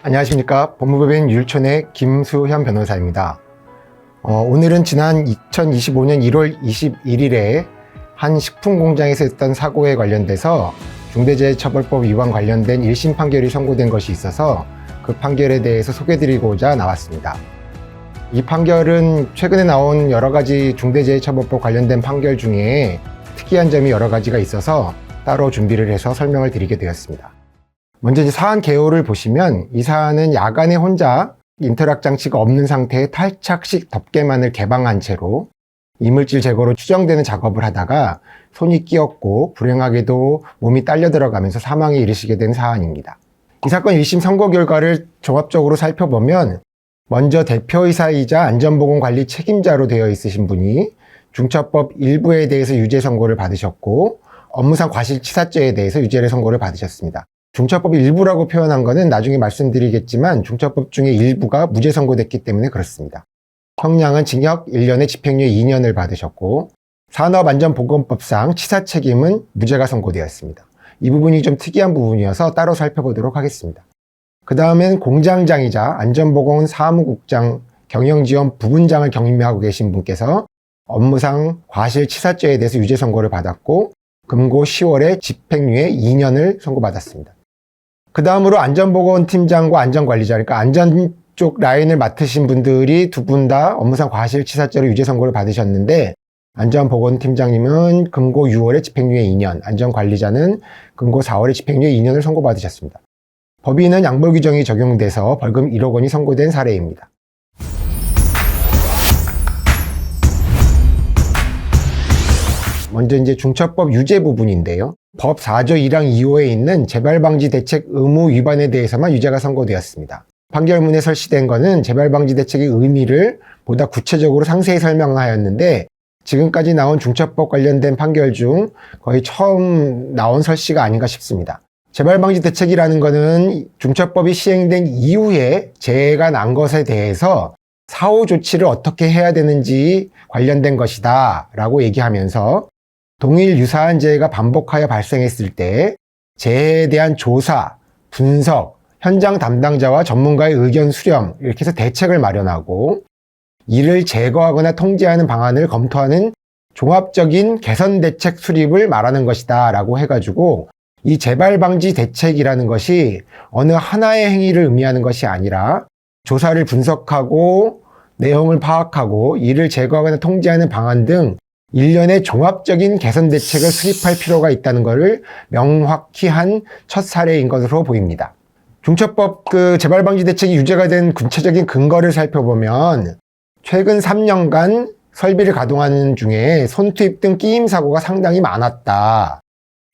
안녕하십니까. 법무법인 율촌의 김수현 변호사입니다. 오늘은 지난 2025년 1월 21일에 한 식품 공장에서 했던 사고에 관련돼서 중대재해처벌법 위반 관련된 1심 판결이 선고된 것이 있어서 그 판결에 대해서 소개드리고자 나왔습니다. 이 판결은 최근에 나온 여러 가지 중대재해처벌법 관련된 판결 중에 특이한 점이 여러 가지가 있어서 따로 준비를 해서 설명을 드리게 되었습니다. 먼저 이제 사안 개요를 보시면 이 사안은 야간에 혼자 인터락 장치가 없는 상태의 탈착식 덮개만을 개방한 채로 이물질 제거로 추정되는 작업을 하다가 손이 끼었고 불행하게도 몸이 딸려 들어가면서 사망에 이르시게 된 사안입니다. 이 사건 1심 선고 결과를 종합적으로 살펴보면 먼저 대표이사이자 안전보건관리 책임자로 되어 있으신 분이 중처법 일부에 대해서 유죄 선고를 받으셨고 업무상 과실치사죄에 대해서 유죄 선고를 받으셨습니다. 중처법 일부라고 표현한 것은 나중에 말씀드리겠지만 중처법 중에 일부가 무죄 선고됐기 때문에 그렇습니다. 형량은 징역 1년에 집행유예 2년을 받으셨고 산업안전보건법상 치사 책임은 무죄가 선고되었습니다. 이 부분이 좀 특이한 부분이어서 따로 살펴보도록 하겠습니다. 그 다음엔 공장장이자 안전보건사무국장 경영지원 부분장을 경임하고 계신 분께서 업무상 과실치사죄에 대해서 유죄 선고를 받았고 금고 10월에 집행유예 2년을 선고받았습니다. 그 다음으로 안전보건팀장과 안전관리자, 그러니까 안전 쪽 라인을 맡으신 분들이 두 분 다 업무상 과실치사죄로 유죄 선고를 받으셨는데 안전보건팀장님은 금고 6월에 집행유예 2년, 안전관리자는 금고 4월에 집행유예 2년을 선고받으셨습니다. 법인은 양벌 규정이 적용돼서 벌금 1억 원이 선고된 사례입니다. 먼저 이제 중처법 유죄 부분인데요. 법 4조 1항 2호에 있는 재발방지 대책 의무 위반에 대해서만 유죄가 선고되었습니다. 판결문에 설치된 것은 재발방지 대책의 의미를 보다 구체적으로 상세히 설명하였는데 지금까지 나온 중처법 관련된 판결 중 거의 처음 나온 설치가 아닌가 싶습니다. 재발방지 대책이라는 것은 중처법이 시행된 이후에 재해가 난 것에 대해서 사후 조치를 어떻게 해야 되는지 관련된 것이다 라고 얘기하면서 동일 유사한 재해가 반복하여 발생했을 때 재해에 대한 조사, 분석, 현장 담당자와 전문가의 의견 수렴 이렇게 해서 대책을 마련하고 이를 제거하거나 통제하는 방안을 검토하는 종합적인 개선 대책 수립을 말하는 것이다 라고 해가지고 이 재발방지 대책이라는 것이 어느 하나의 행위를 의미하는 것이 아니라 조사를 분석하고 내용을 파악하고 이를 제거하거나 통제하는 방안 등 일련의 종합적인 개선 대책을 수립할 필요가 있다는 것을 명확히 한 첫 사례인 것으로 보입니다. 중처법 재발방지 대책이 유죄가 된 구체적인 근거를 살펴보면 최근 3년간 설비를 가동하는 중에 손투입 등 끼임 사고가 상당히 많았다.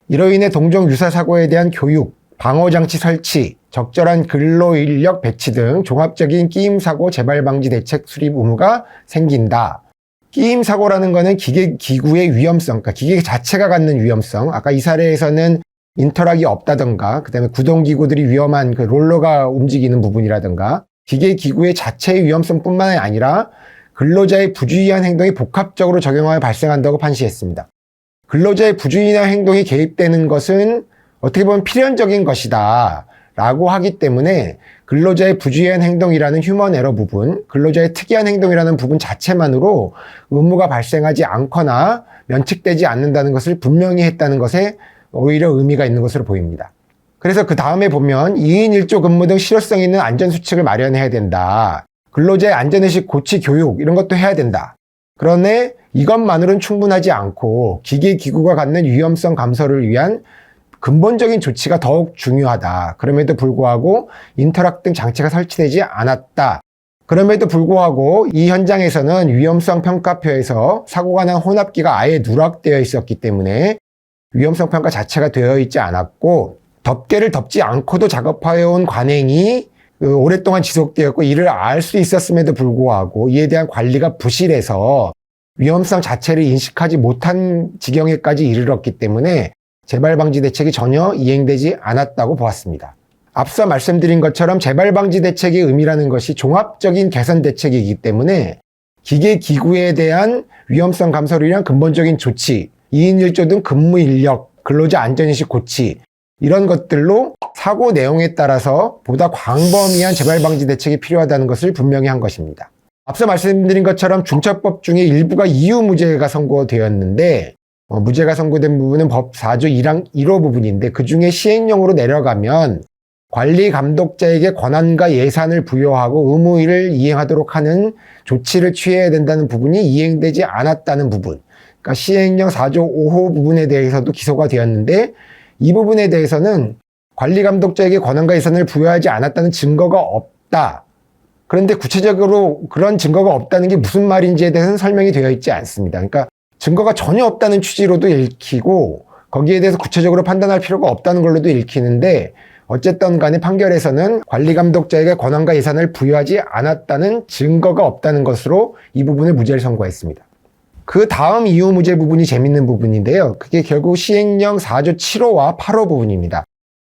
이로 인해 동종 유사 사고에 대한 교육, 방어장치 설치, 적절한 근로인력 배치 등 종합적인 끼임 사고 재발방지 대책 수립 의무가 생긴다. 끼임 사고라는 것은 기계 기구의 위험성, 그러니까 기계 자체가 갖는 위험성, 아까 이 사례에서는 인터락이 없다던가, 그 다음에 구동기구들이 위험한 그 롤러가 움직이는 부분이라던가, 기계 기구의 자체의 위험성뿐만 아니라 근로자의 부주의한 행동이 복합적으로 적용하여 발생한다고 판시했습니다. 근로자의 부주의한 행동이 개입되는 것은 어떻게 보면 필연적인 것이다 라고 하기 때문에 근로자의 부주의한 행동이라는 휴먼 에러 부분, 근로자의 특이한 행동이라는 부분 자체만으로 의무가 발생하지 않거나 면책되지 않는다는 것을 분명히 했다는 것에 오히려 의미가 있는 것으로 보입니다. 그래서 그 다음에 보면 2인 1조 근무 등 실효성 있는 안전수칙을 마련해야 된다. 근로자의 안전의식 고취 교육 이런 것도 해야 된다. 그런데 이것만으로는 충분하지 않고 기계 기구가 갖는 위험성 감소를 위한 근본적인 조치가 더욱 중요하다. 그럼에도 불구하고 인터락 등 장치가 설치되지 않았다. 그럼에도 불구하고 이 현장에서는 위험성 평가표에서 사고가 난 혼합기가 아예 누락되어 있었기 때문에 위험성 평가 자체가 되어 있지 않았고 덮개를 덮지 않고도 작업해온 관행이 오랫동안 지속되었고 이를 알 수 있었음에도 불구하고 이에 대한 관리가 부실해서 위험성 자체를 인식하지 못한 지경에까지 이르렀기 때문에 재발방지 대책이 전혀 이행되지 않았다고 보았습니다. 앞서 말씀드린 것처럼 재발방지 대책의 의미라는 것이 종합적인 개선 대책이기 때문에 기계 기구에 대한 위험성 감소를 위한 근본적인 조치, 2인 1조 등 근무 인력, 근로자 안전의식 고치 이런 것들로 사고 내용에 따라서 보다 광범위한 재발방지 대책이 필요하다는 것을 분명히 한 것입니다. 앞서 말씀드린 것처럼 중처법 중에 일부가 이유무죄가 선고되었는데 무죄가 선고된 부분은 법 4조 1항 1호 부분인데 그중에 시행령으로 내려가면 관리 감독자에게 권한과 예산을 부여하고 의무를 이행하도록 하는 조치를 취해야 된다는 부분이 이행되지 않았다는 부분, 그러니까 시행령 4조 5호 부분에 대해서도 기소가 되었는데 이 부분에 대해서는 관리 감독자에게 권한과 예산을 부여하지 않았다는 증거가 없다. 그런데 구체적으로 그런 증거가 없다는 게 무슨 말인지에 대해서는 설명이 되어 있지 않습니다. 그러니까 증거가 전혀 없다는 취지로도 읽히고 거기에 대해서 구체적으로 판단할 필요가 없다는 걸로도 읽히는데 어쨌든 간에 판결에서는 관리 감독자에게 권한과 예산을 부여하지 않았다는 증거가 없다는 것으로 이 부분을 무죄를 선고했습니다. 그 다음 이유무죄 부분이 재밌는 부분인데요. 그게 결국 시행령 4조 7호와 8호 부분입니다.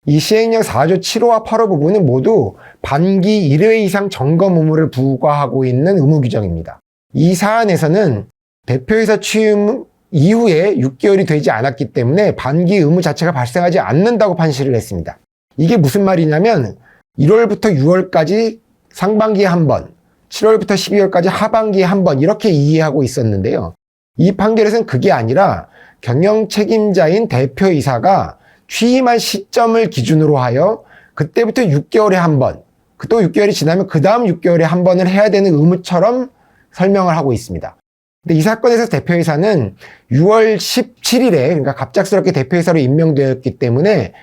이 시행령 4조 7호와 8호 부분은 모두 반기 1회 이상 점검 의무를 부과하고 있는 의무 규정입니다. 이 사안에서는 대표이사 취임 이후에 6개월이 되지 않았기 때문에 반기 의무 자체가 발생하지 않는다고 판시를 했습니다. 이게 무슨 말이냐면 1월부터 6월까지 상반기에 한 번, 7월부터 12월까지 하반기에 한 번 이렇게 이해하고 있었는데요. 이 판결에서는 그게 아니라 경영 책임자인 대표이사가 취임한 시점을 기준으로 하여 그때부터 6개월에 한 번, 또 6개월이 지나면 그 다음 6개월에 한 번을 해야 되는 의무처럼 설명을 하고 있습니다. 근데 이 사건에서 대표이사는 6월 17일에 그러니까 갑작스럽게 대표이사로 임명되었기 때문에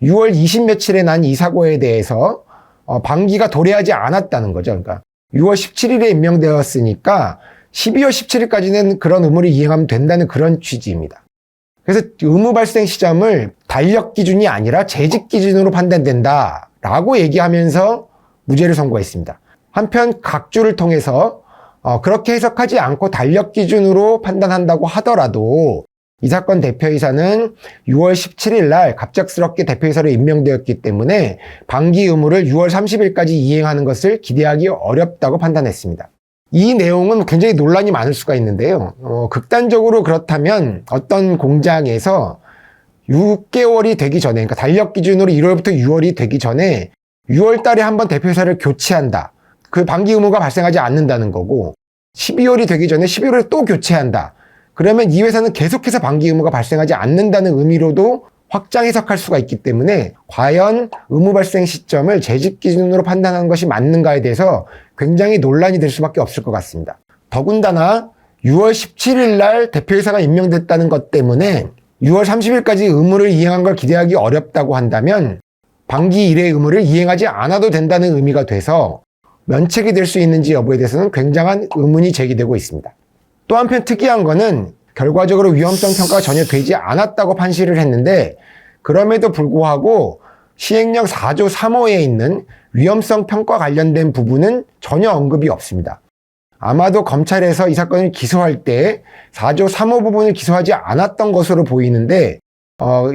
6월 20 며칠에 난 이 사고에 대해서 반기가 도래하지 않았다는 거죠. 그러니까 6월 17일에 임명되었으니까 12월 17일까지는 그런 의무를 이행하면 된다는 그런 취지입니다. 그래서 의무 발생 시점을 달력 기준이 아니라 재직 기준으로 판단된다라고 얘기하면서 무죄를 선고했습니다. 한편 각주를 통해서 그렇게 해석하지 않고 달력 기준으로 판단한다고 하더라도 이 사건 대표이사는 6월 17일 날 갑작스럽게 대표이사로 임명되었기 때문에 반기 의무를 6월 30일까지 이행하는 것을 기대하기 어렵다고 판단했습니다. 이 내용은 굉장히 논란이 많을 수가 있는데요. 극단적으로 그렇다면 어떤 공장에서 6개월이 되기 전에, 그러니까 달력 기준으로 1월부터 6월이 되기 전에 6월 달에 한번 대표이사를 교체한다. 그 반기 의무가 발생하지 않는다는 거고 12월이 되기 전에 11월에 또 교체한다. 그러면 이 회사는 계속해서 반기 의무가 발생하지 않는다는 의미로도 확장 해석할 수가 있기 때문에 과연 의무 발생 시점을 재직 기준으로 판단하는 것이 맞는가에 대해서 굉장히 논란이 될 수밖에 없을 것 같습니다. 더군다나 6월 17일 날 대표이사가 임명됐다는 것 때문에 6월 30일까지 의무를 이행한 걸 기대하기 어렵다고 한다면 반기 1회 의무를 이행하지 않아도 된다는 의미가 돼서 면책이 될 수 있는지 여부에 대해서는 굉장한 의문이 제기되고 있습니다. 또 한편 특이한 거는 결과적으로 위험성 평가가 전혀 되지 않았다고 판시를 했는데 그럼에도 불구하고 시행령 4조 3호에 있는 위험성 평가 관련된 부분은 전혀 언급이 없습니다. 아마도 검찰에서 이 사건을 기소할 때 4조 3호 부분을 기소하지 않았던 것으로 보이는데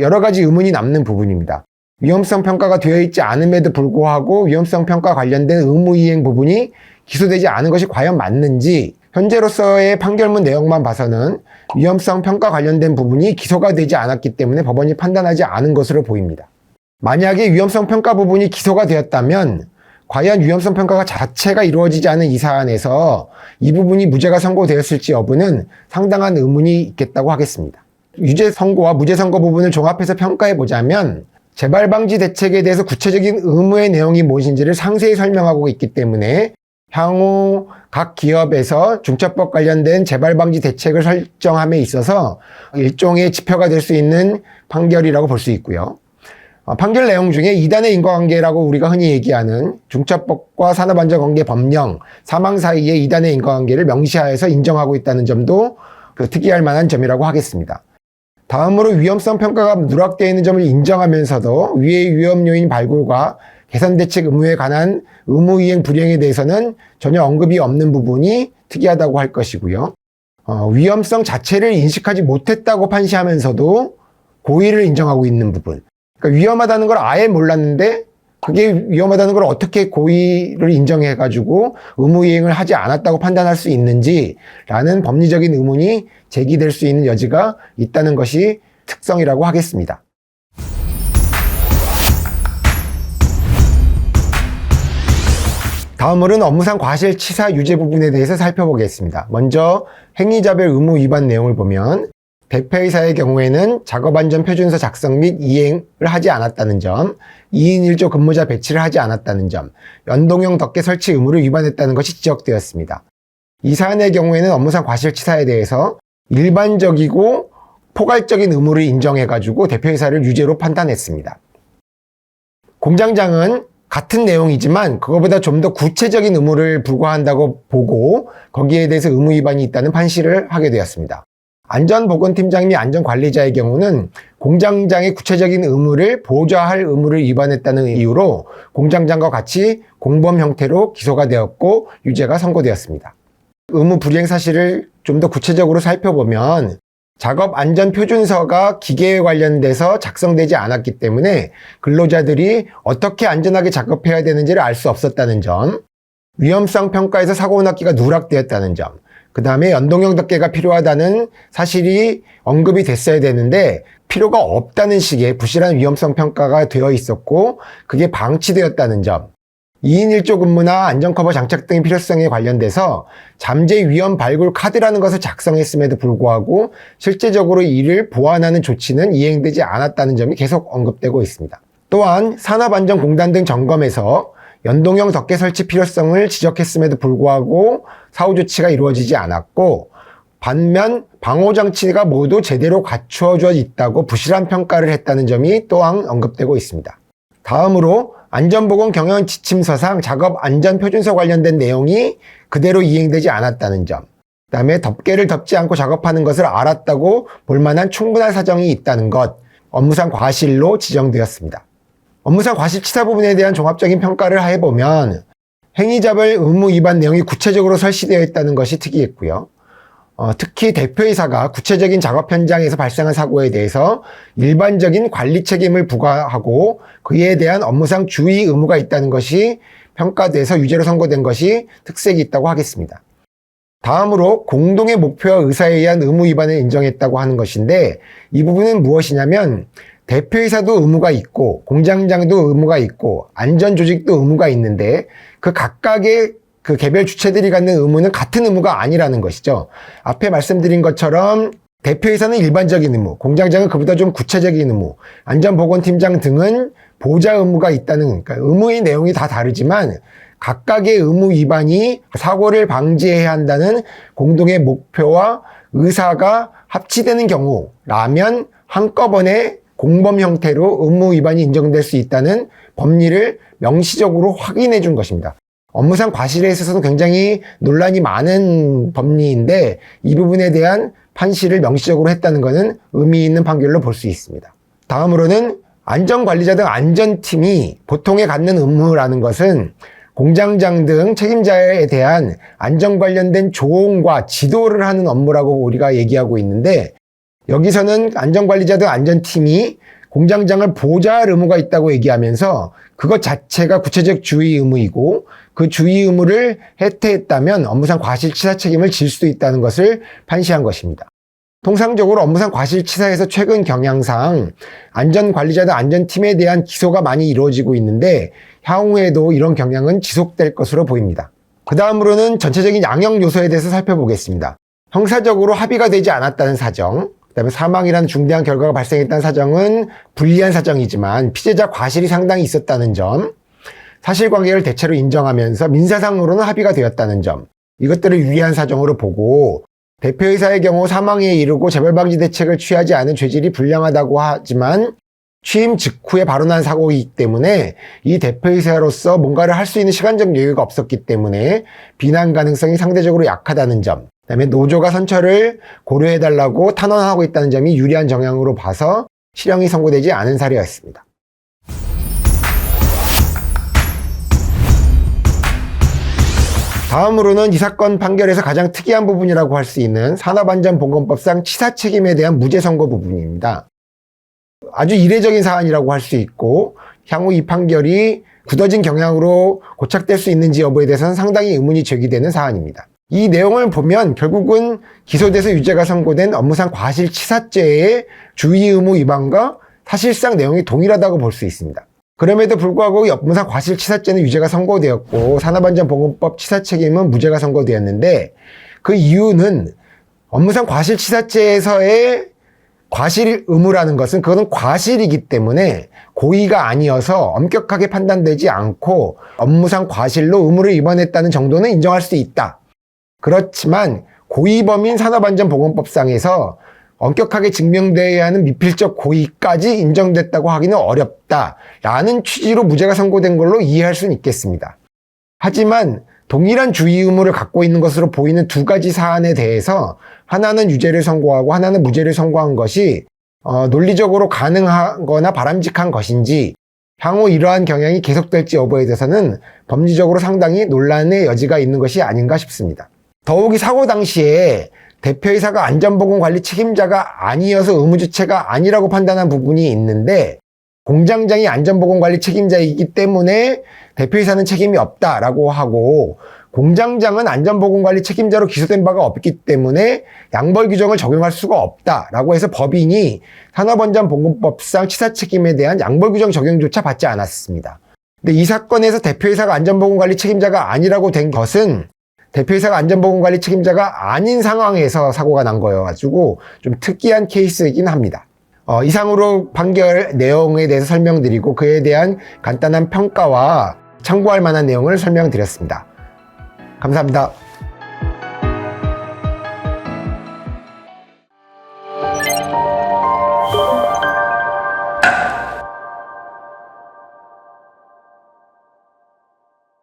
여러 가지 의문이 남는 부분입니다. 위험성 평가가 되어 있지 않음에도 불구하고 위험성 평가 관련된 의무 이행 부분이 기소되지 않은 것이 과연 맞는지 현재로서의 판결문 내용만 봐서는 위험성 평가 관련된 부분이 기소가 되지 않았기 때문에 법원이 판단하지 않은 것으로 보입니다. 만약에 위험성 평가 부분이 기소가 되었다면 과연 위험성 평가가 자체가 이루어지지 않은 이 사안에서 이 부분이 무죄가 선고되었을지 여부는 상당한 의문이 있겠다고 하겠습니다. 유죄 선고와 무죄 선고 부분을 종합해서 평가해 보자면 재발 방지 대책에 대해서 구체적인 의무의 내용이 무엇인지를 상세히 설명하고 있기 때문에 향후 각 기업에서 중처법 관련된 재발 방지 대책을 설정함에 있어서 일종의 지표가 될 수 있는 판결이라고 볼 수 있고요. 판결 내용 중에 2단의 인과관계라고 우리가 흔히 얘기하는 중처법과 산업안전관계 법령, 사망 사이의 2단의 인과관계를 명시하여서 인정하고 있다는 점도 특이할 만한 점이라고 하겠습니다. 다음으로 위험성 평가가 누락되어 있는 점을 인정하면서도 위의 위험 요인 발굴과 개선 대책 의무에 관한 의무 이행 불이행에 대해서는 전혀 언급이 없는 부분이 특이하다고 할 것이고요. 위험성 자체를 인식하지 못했다고 판시하면서도 고의를 인정하고 있는 부분. 그러니까 위험하다는 걸 아예 몰랐는데 그게 위험하다는 걸 어떻게 고의를 인정해가지고 의무 이행을 하지 않았다고 판단할 수 있는지라는 법리적인 의문이 제기될 수 있는 여지가 있다는 것이 특성이라고 하겠습니다. 다음으로는 업무상 과실치사 유죄 부분에 대해서 살펴보겠습니다. 먼저 행위자별 의무 위반 내용을 보면 대표이사의 경우에는 작업안전표준서 작성 및 이행을 하지 않았다는 점, 2인 1조 근무자 배치를 하지 않았다는 점, 연동형 덮개 설치 의무를 위반했다는 것이 지적되었습니다. 이 사안의 경우에는 업무상 과실치사에 대해서 일반적이고 포괄적인 의무를 인정해가지고 대표이사를 유죄로 판단했습니다. 공장장은 같은 내용이지만 그거보다 좀 더 구체적인 의무를 부과한다고 보고 거기에 대해서 의무 위반이 있다는 판시를 하게 되었습니다. 안전보건팀장 및 안전관리자의 경우는 공장장의 구체적인 의무를 보좌할 의무를 위반했다는 이유로 공장장과 같이 공범 형태로 기소가 되었고 유죄가 선고되었습니다. 의무 불이행 사실을 좀 더 구체적으로 살펴보면 작업안전표준서가 기계에 관련돼서 작성되지 않았기 때문에 근로자들이 어떻게 안전하게 작업해야 되는지를 알 수 없었다는 점, 위험성 평가에서 사고 났기가 누락되었다는 점, 그 다음에 연동형 덮개가 필요하다는 사실이 언급이 됐어야 되는데 필요가 없다는 식의 부실한 위험성 평가가 되어 있었고 그게 방치되었다는 점, 2인 1조 근무나 안전커버 장착 등의 필요성에 관련돼서 잠재 위험 발굴 카드라는 것을 작성했음에도 불구하고 실제적으로 이를 보완하는 조치는 이행되지 않았다는 점이 계속 언급되고 있습니다. 또한 산업안전공단 등 점검에서 연동형 덮개 설치 필요성을 지적했음에도 불구하고 사후 조치가 이루어지지 않았고 반면 방호장치가 모두 제대로 갖추어져 있다고 부실한 평가를 했다는 점이 또한 언급되고 있습니다. 다음으로 안전보건 경영 지침서상 작업안전표준서 관련된 내용이 그대로 이행되지 않았다는 점, 그 다음에 덮개를 덮지 않고 작업하는 것을 알았다고 볼만한 충분한 사정이 있다는 것, 업무상 과실로 지정되었습니다. 업무상 과실치사 부분에 대한 종합적인 평가를 해보면 행위자별 의무 위반 내용이 구체적으로 설치되어 있다는 것이 특이했고요. 특히 대표이사가 구체적인 작업 현장에서 발생한 사고에 대해서 일반적인 관리 책임을 부과하고 그에 대한 업무상 주의 의무가 있다는 것이 평가돼서 유죄로 선고된 것이 특색이 있다고 하겠습니다. 다음으로 공동의 목표와 의사에 의한 의무 위반을 인정했다고 하는 것인데 이 부분은 무엇이냐면 대표이사도 의무가 있고 공장장도 의무가 있고 안전조직도 의무가 있는데 그 각각의 그 개별 주체들이 갖는 의무는 같은 의무가 아니라는 것이죠. 앞에 말씀드린 것처럼 대표이사는 일반적인 의무, 공장장은 그보다 좀 구체적인 의무, 안전보건팀장 등은 보좌 의무가 있다는, 그러니까 의무의 내용이 다 다르지만 각각의 의무 위반이 사고를 방지해야 한다는 공동의 목표와 의사가 합치되는 경우라면 한꺼번에 공범 형태로 의무 위반이 인정될 수 있다는 법리를 명시적으로 확인해 준 것입니다. 업무상 과실에 있어서는 굉장히 논란이 많은 법리인데 이 부분에 대한 판시를 명시적으로 했다는 것은 의미 있는 판결로 볼 수 있습니다. 다음으로는 안전관리자 등 안전팀이 보통에 갖는 의무라는 것은 공장장 등 책임자에 대한 안전 관련된 조언과 지도를 하는 업무라고 우리가 얘기하고 있는데 여기서는 안전관리자 등 안전팀이 공장장을 보좌할 의무가 있다고 얘기하면서 그것 자체가 구체적 주의 의무이고 그 주의 의무를 해태했다면 업무상 과실치사 책임을 질 수도 있다는 것을 판시한 것입니다. 통상적으로 업무상 과실치사에서 최근 경향상 안전관리자 등 안전팀에 대한 기소가 많이 이루어지고 있는데 향후에도 이런 경향은 지속될 것으로 보입니다. 그 다음으로는 전체적인 양형 요소에 대해서 살펴보겠습니다. 형사적으로 합의가 되지 않았다는 사정, 그 다음에 사망이라는 중대한 결과가 발생했다는 사정은 불리한 사정이지만 피해자 과실이 상당히 있었다는 점, 사실관계를 대체로 인정하면서 민사상으로는 합의가 되었다는 점, 이것들을 유리한 사정으로 보고 대표이사의 경우 사망에 이르고 재발방지 대책을 취하지 않은 죄질이 불량하다고 하지만 취임 직후에 발언한 사고이기 때문에 이 대표이사로서 뭔가를 할 수 있는 시간적 여유가 없었기 때문에 비난 가능성이 상대적으로 약하다는 점, 그다음에 노조가 선처를 고려해달라고 탄원하고 있다는 점이 유리한 정황으로 봐서 실형이 선고되지 않은 사례였습니다. 다음으로는 이 사건 판결에서 가장 특이한 부분이라고 할 수 있는 산업안전보건법상 치사책임에 대한 무죄 선고 부분입니다. 아주 이례적인 사안이라고 할 수 있고 향후 이 판결이 굳어진 경향으로 고착될 수 있는지 여부에 대해서는 상당히 의문이 제기되는 사안입니다. 이 내용을 보면 결국은 기소돼서 유죄가 선고된 업무상 과실치사죄의 주의 의무 위반과 사실상 내용이 동일하다고 볼 수 있습니다. 그럼에도 불구하고 업무상 과실치사죄는 유죄가 선고되었고 산업안전보건법 치사책임은 무죄가 선고되었는데, 그 이유는 업무상 과실치사죄에서의 과실 의무라는 것은 그것은 과실이기 때문에 고의가 아니어서 엄격하게 판단되지 않고 업무상 과실로 의무를 위반했다는 정도는 인정할 수 있다. 그렇지만 고의범인 산업안전보건법상에서 엄격하게 증명되어야 하는 미필적 고의까지 인정됐다고 하기는 어렵다라는 취지로 무죄가 선고된 걸로 이해할 수는 있겠습니다. 하지만 동일한 주의 의무를 갖고 있는 것으로 보이는 두 가지 사안에 대해서 하나는 유죄를 선고하고 하나는 무죄를 선고한 것이 논리적으로 가능하거나 바람직한 것인지, 향후 이러한 경향이 계속될지 여부에 대해서는 법리적으로 상당히 논란의 여지가 있는 것이 아닌가 싶습니다. 더욱이 사고 당시에 대표이사가 안전보건관리 책임자가 아니어서 의무주체가 아니라고 판단한 부분이 있는데, 공장장이 안전보건관리 책임자이기 때문에 대표이사는 책임이 없다라고 하고, 공장장은 안전보건관리 책임자로 기소된 바가 없기 때문에 양벌 규정을 적용할 수가 없다라고 해서 법인이 산업안전보건법상 치사책임에 대한 양벌 규정 적용조차 받지 않았습니다. 근데 이 사건에서 대표이사가 안전보건관리 책임자가 아니라고 된 것은 대표이사가 안전보건관리 책임자가 아닌 상황에서 사고가 난 거여가지고 좀 특이한 케이스이긴 합니다. 이상으로 판결 내용에 대해서 설명드리고 그에 대한 간단한 평가와 참고할 만한 내용을 설명드렸습니다. 감사합니다.